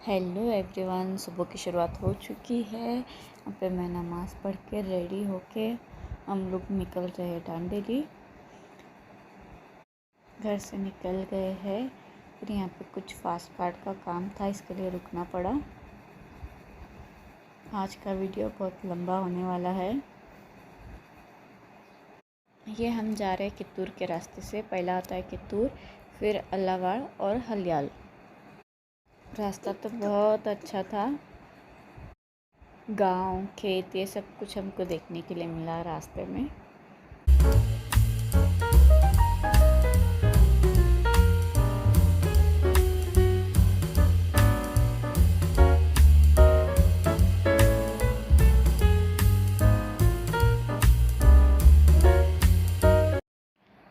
Hello everyone, सुबह की शुरुआत हो चुकी है। यहाँ पे मैं नमाज़ पढ़ के रेडी होके हम लोग निकल रहे हैं दांडेली। घर से निकल गए हैं। फिर यहाँ पे कुछ फास्ट कार्ड का काम था, इसके लिए रुकना पड़ा। आज का वीडियो बहुत लंबा होने वाला है। ये हम जा रहे हैं कित्तूर के रास्ते से। पहला आता है कित्तूर, फिर अल्लावाड़ और हलियाल। रास्ता तो बहुत अच्छा था। गांव, खेत, ये सब कुछ हमको देखने के लिए मिला रास्ते में।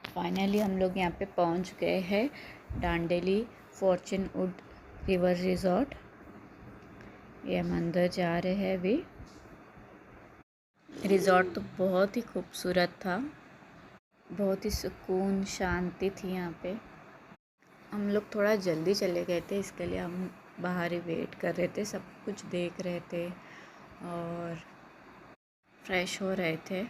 फाइनली हम लोग यहाँ पे पहुँच गए हैं, Dandeli Fortune would river resort. ये हम अंदर जा रहे हैं अभी। रिजॉर्ट तो बहुत ही खूबसूरत था, बहुत ही सुकून शांति थी यहाँ पे। हम लोग थोड़ा जल्दी चले गए थे, इसके लिए हम बाहर ही वेट कर रहे थे, सब कुछ देख रहे थे और फ्रेश हो रहे थे।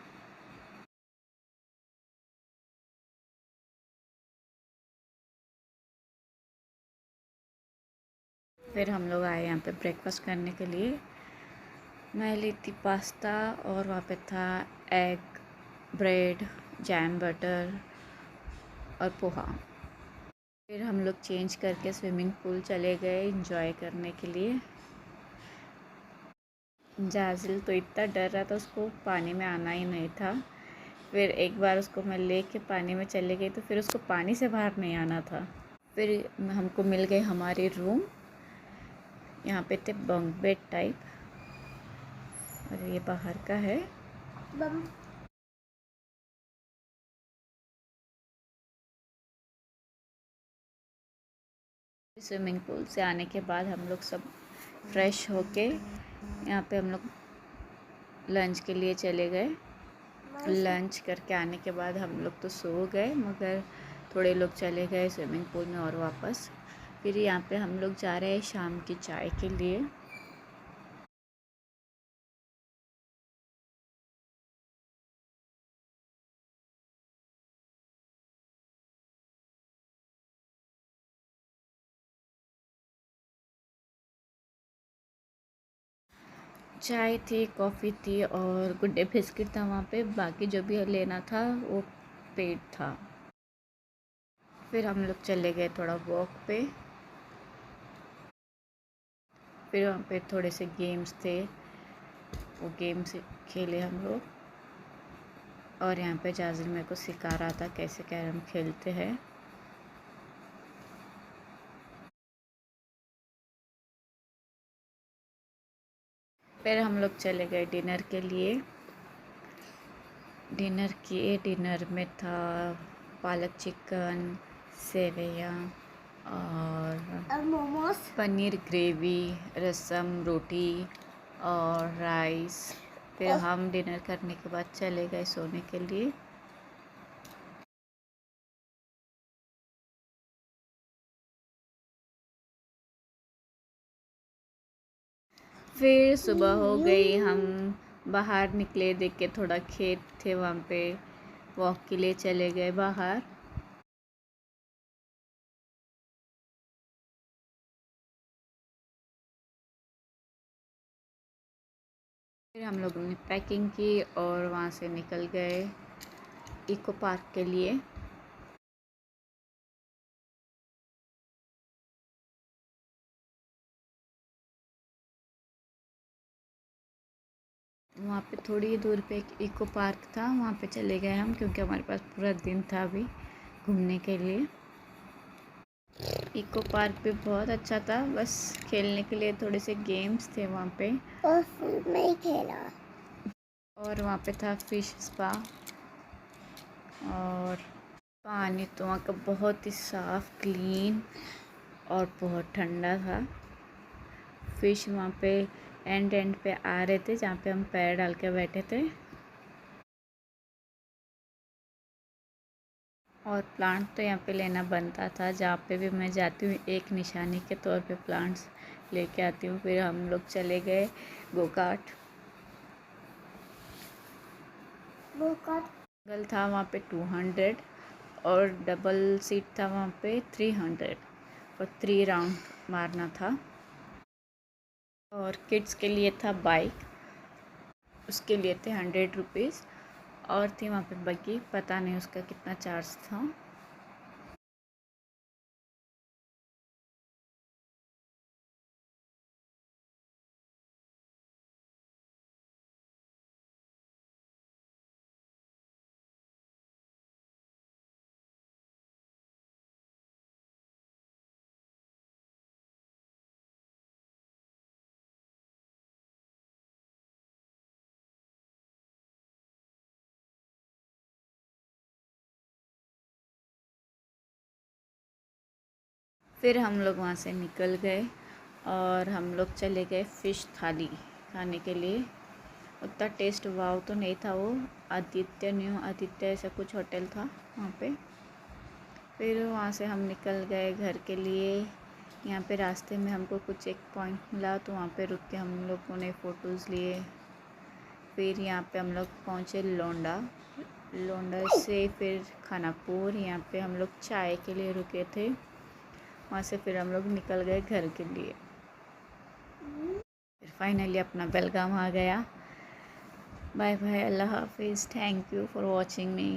फिर हम लोग आए यहाँ पे ब्रेकफास्ट करने के लिए। मैं ली थी पास्ता और वहाँ पे था एग, ब्रेड, जैम, बटर और पोहा। फिर हम लोग चेंज करके स्विमिंग पूल चले गए एंजॉय करने के लिए। जाजिल तो इतना डर रहा था, उसको पानी में आना ही नहीं था। फिर एक बार उसको मैं लेके पानी में चले गई तो फिर उसको पानी से बाहर नहीं आना था। फिर हमको मिल गए हमारे रूम। यहाँ पे थे बंक बेड टाइप, और ये बाहर का है। स्विमिंग पूल से आने के बाद हम लोग सब फ्रेश होके यहाँ पे हम लोग लंच के लिए चले गए। लंच करके आने के बाद हम लोग तो सो गए, मगर थोड़े लोग चले गए स्विमिंग पूल में और वापस। फिर यहाँ पे हम लोग जा रहे हैं शाम की चाय के लिए। चाय थी, कॉफ़ी थी और गुड डे बिस्किट था वहाँ पे। बाकी जो भी लेना था वो पेड था। फिर हम लोग चले गए थोड़ा वॉक पे। फिर वहाँ पे थोड़े से गेम्स थे, वो गेम्स खेले हम लोग। और यहाँ पे जाजिल मेरे को सिखा रहा था कैसे कैरम खेलते हैं। फिर हम लोग चले गए डिनर के लिए। डिनर में था पालक चिकन, सेवैयाँ और मोमोज, पनीर ग्रेवी, रसम, रोटी और राइस। फिर हम डिनर करने के बाद चले गए सोने के लिए। फिर सुबह हो गई, हम बाहर निकले, देख के थोड़ा खेत थे वहाँ पे, वॉक के लिए चले गए बाहर। फिर हम लोगों ने पैकिंग की और वहाँ से निकल गए इको पार्क के लिए। वहाँ पे थोड़ी ही दूर पे एक इको पार्क था, वहाँ पे चले गए हम, क्योंकि हमारे पास पूरा दिन था अभी घूमने के लिए। इको पार्क भी बहुत अच्छा था, बस खेलने के लिए थोड़े से गेम्स थे वहाँ पे। और फिर मैं खेला। और वहाँ पे था फिश स्पा। और पानी तो वहाँ का बहुत ही साफ़, क्लीन और बहुत ठंडा था। फिश वहाँ पे एंड पे आ रहे थे, जहाँ पे हम पैर डाल के बैठे थे। और प्लांट तो यहाँ पे लेना बनता था, जहाँ पे भी मैं जाती हूँ एक निशानी के तौर पे प्लांट्स लेके आती हूँ। फिर हम लोग चले गए गोकाट। सिंगल था वहाँ पे 200 और डबल सीट था वहाँ पे 300 और 3 राउंड मारना था। और किड्स के लिए था बाइक, उसके लिए थे 100 रुपीज़। और थी वहाँ पे बग्गी, पता नहीं उसका कितना चार्ज था। फिर हम लोग वहाँ से निकल गए और हम लोग चले गए फ़िश थाली खाने के लिए। उतना टेस्ट वाव तो नहीं था वो। आदित्य, न्यू आदित्य ऐसा कुछ होटल था वहाँ पे। फिर वहाँ से हम निकल गए घर के लिए। यहाँ पे रास्ते में हमको कुछ एक पॉइंट मिला तो वहाँ पे रुक के हम लोगों ने फ़ोटोज़ लिए। फिर यहाँ पे हम लोग पहुँचे लोंडा। लोंडा से फिर खानापुर, यहाँ पे हम लोग चाय के लिए रुके थे। वहाँ से फिर हम लोग निकल गए घर के लिए। फिर फाइनली अपना बेलगाम आ गया। बाय बाय, अल्लाह हाफिज़, thank you for watching me.